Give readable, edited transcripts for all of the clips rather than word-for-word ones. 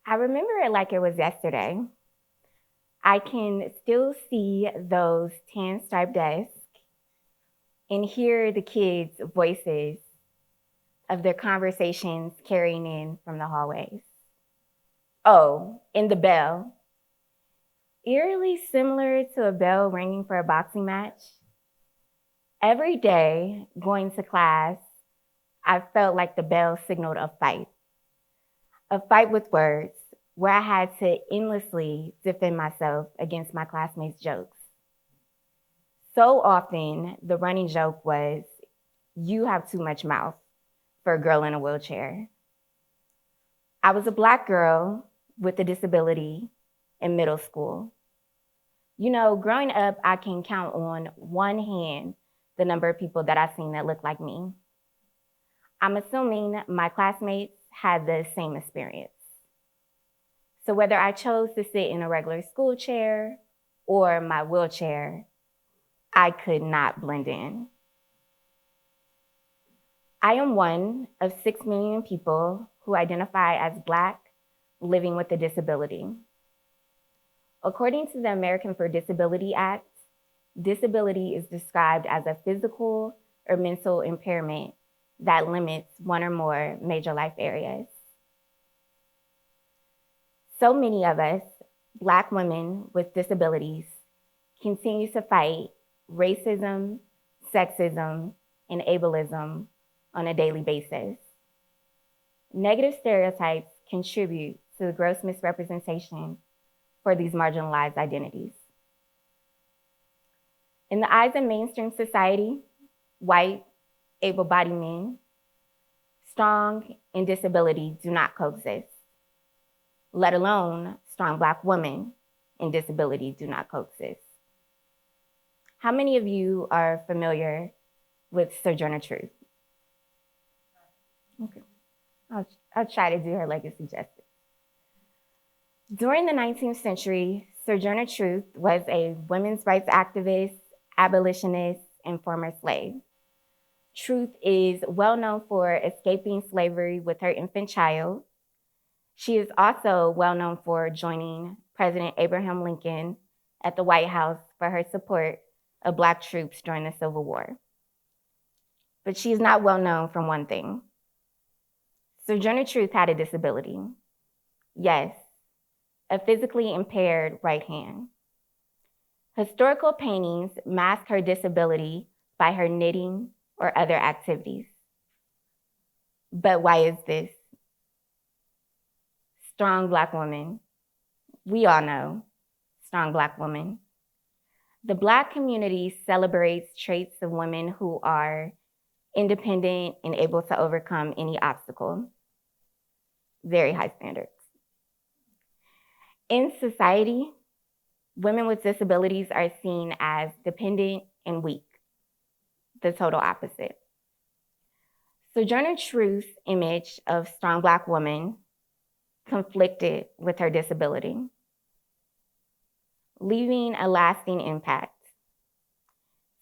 I remember it like it was yesterday. I can still see those tan striped desks and hear the kids' voices of their conversations carrying in from the hallways. Oh, and the bell, eerily similar to a bell ringing for a boxing match. Every day going to class, I felt like the bell signaled a fight with words where I had to endlessly defend myself against my classmates' jokes. So often, the running joke was, "You have too much mouth for a girl in a wheelchair." I was a Black girl with a disability in middle school. You know, growing up, I can count on one hand the number of people that I've seen that look like me. I'm assuming my classmates had the same experience. So whether I chose to sit in a regular school chair or my wheelchair, I could not blend in. I am one of 6 million people who identify as Black living with a disability. According to the American for Disability Act, disability is described as a physical or mental impairment that limits one or more major life areas. So many of us, Black women with disabilities, continue to fight racism, sexism, and ableism on a daily basis. Negative stereotypes contribute to the gross misrepresentation for these marginalized identities. In the eyes of mainstream society, white, able-bodied men, strong and disability do not coexist, let alone strong Black women and disability do not coexist. How many of you are familiar with Sojourner Truth? Okay, I'll try to do her legacy justice. During the 19th century, Sojourner Truth was a women's rights activist, abolitionist, and former slave. Truth is well known for escaping slavery with her infant child. She is also well known for joining President Abraham Lincoln at the White House for her support of Black troops during the Civil War. But she's not well known for one thing. Sojourner Truth had a disability. Yes, a physically impaired right hand. Historical paintings mask her disability by her knitting or other activities. But why is this? Strong Black woman. We all know, strong Black woman. The Black community celebrates traits of women who are independent and able to overcome any obstacle. Very high standards. In society, women with disabilities are seen as dependent and weak, the total opposite. Sojourner Truth's image of strong Black woman conflicted with her disability, leaving a lasting impact.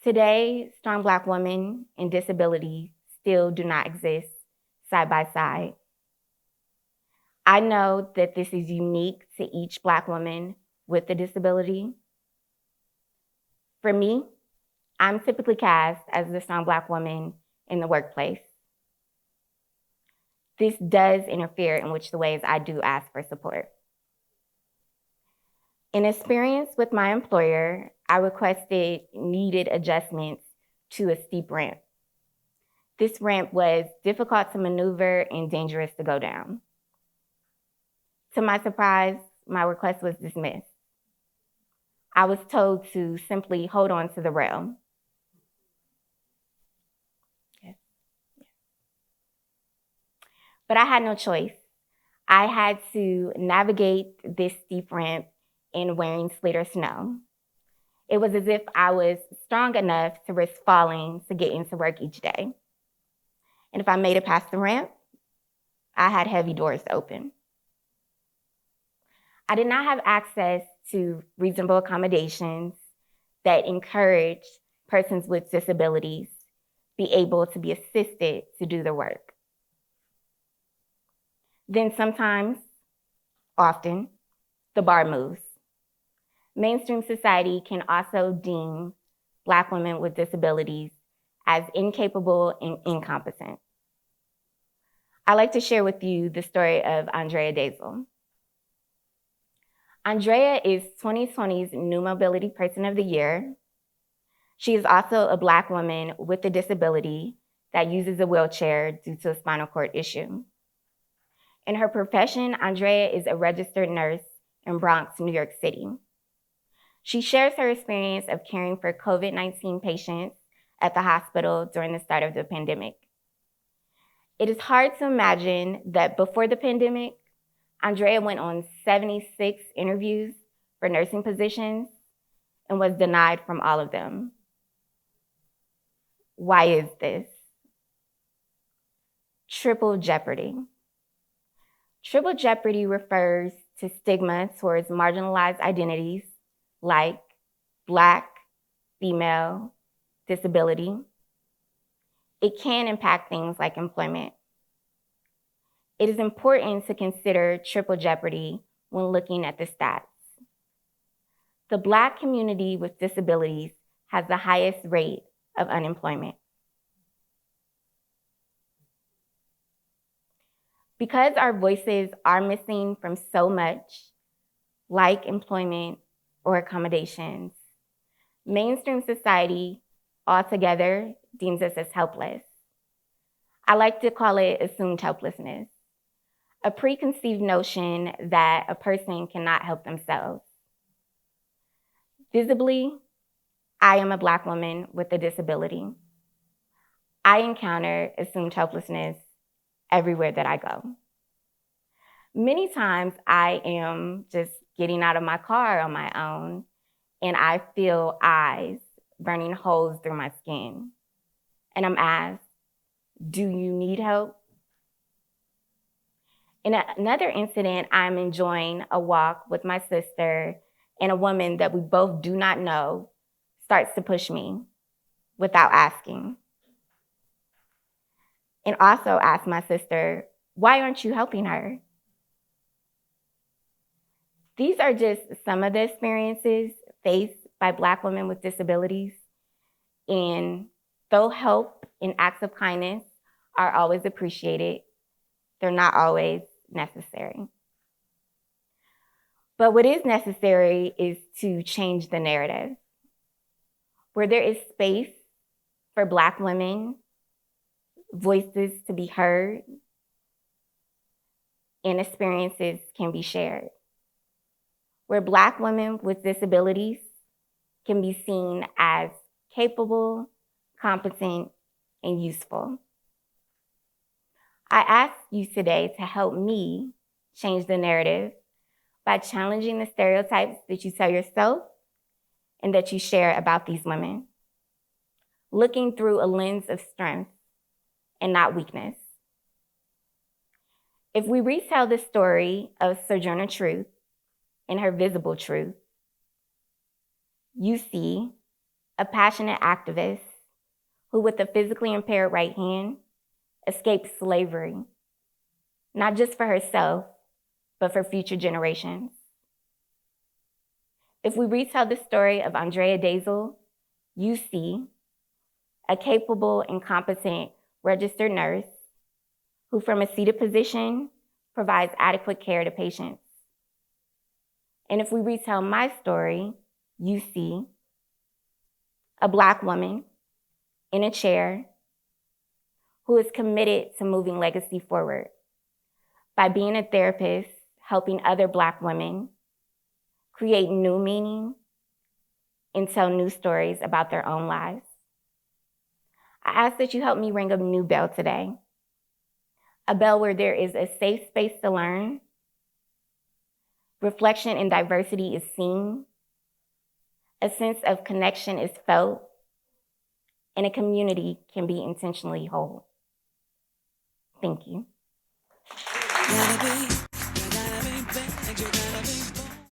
Today, strong Black women and disability still do not exist side by side. I know that this is unique to each Black woman with a disability. For me, I'm typically cast as the strong Black woman in the workplace. This does interfere in the ways I do ask for support. In experience with my employer, I requested needed adjustments to a steep ramp. This ramp was difficult to maneuver and dangerous to go down. To my surprise, my request was dismissed. I was told to simply hold on to the rail. Yes. But I had no choice. I had to navigate this steep ramp in wearing sleet or snow. It was as if I was strong enough to risk falling to get into work each day. And if I made it past the ramp, I had heavy doors to open. I did not have access to reasonable accommodations that encourage persons with disabilities be able to be assisted to do their work. Then sometimes often, the bar moves. Mainstream society can also deem Black women with disabilities as incapable and incompetent. I'd like to share with you the story of Andrea Dazel. Andrea is 2020's New Mobility Person of the Year. She is also a Black woman with a disability that uses a wheelchair due to a spinal cord issue. In her profession, Andrea is a registered nurse in Bronx, New York City. She shares her experience of caring for COVID-19 patients at the hospital during the start of the pandemic. It is hard to imagine that before the pandemic, Andrea went on 76 interviews for nursing positions and was denied from all of them. Why is this? Triple jeopardy. Triple jeopardy refers to stigma towards marginalized identities like Black, female, disability. It can impact things like employment. It is important to consider triple jeopardy when looking at the stats. The Black community with disabilities has the highest rate of unemployment. Because our voices are missing from so much, like employment or accommodations, mainstream society altogether deems us as helpless. I like to call it assumed helplessness, a preconceived notion that a person cannot help themselves. Visibly, I am a Black woman with a disability. I encounter assumed helplessness everywhere that I go. Many times I am just getting out of my car on my own and I feel eyes burning holes through my skin. And I'm asked, do you need help? In another incident, I'm enjoying a walk with my sister and a woman that we both do not know starts to push me without asking. And also ask my sister, why aren't you helping her? These are just some of the experiences faced by Black women with disabilities. And though help and acts of kindness are always appreciated, they're not always necessary. But what is necessary is to change the narrative. Where there is space for Black women, voices to be heard, and experiences can be shared. Where Black women with disabilities can be seen as capable, competent, and useful. I ask you today to help me change the narrative by challenging the stereotypes that you tell yourself and that you share about these women, looking through a lens of strength and not weakness. If we retell the story of Sojourner Truth and her visible truth, you see a passionate activist who, with a physically impaired right hand, escaped slavery, not just for herself, but for future generations. If we retell the story of Andrea Dazel, you see a capable and competent registered nurse who, from a seated position, provides adequate care to patients. And if we retell my story, you see a Black woman in a chair who is committed to moving legacy forward by being a therapist, helping other Black women create new meaning and tell new stories about their own lives. I ask that you help me ring a new bell today, a bell where there is a safe space to learn, reflection and diversity is seen, a sense of connection is felt, and a community can be intentionally whole. Thank you.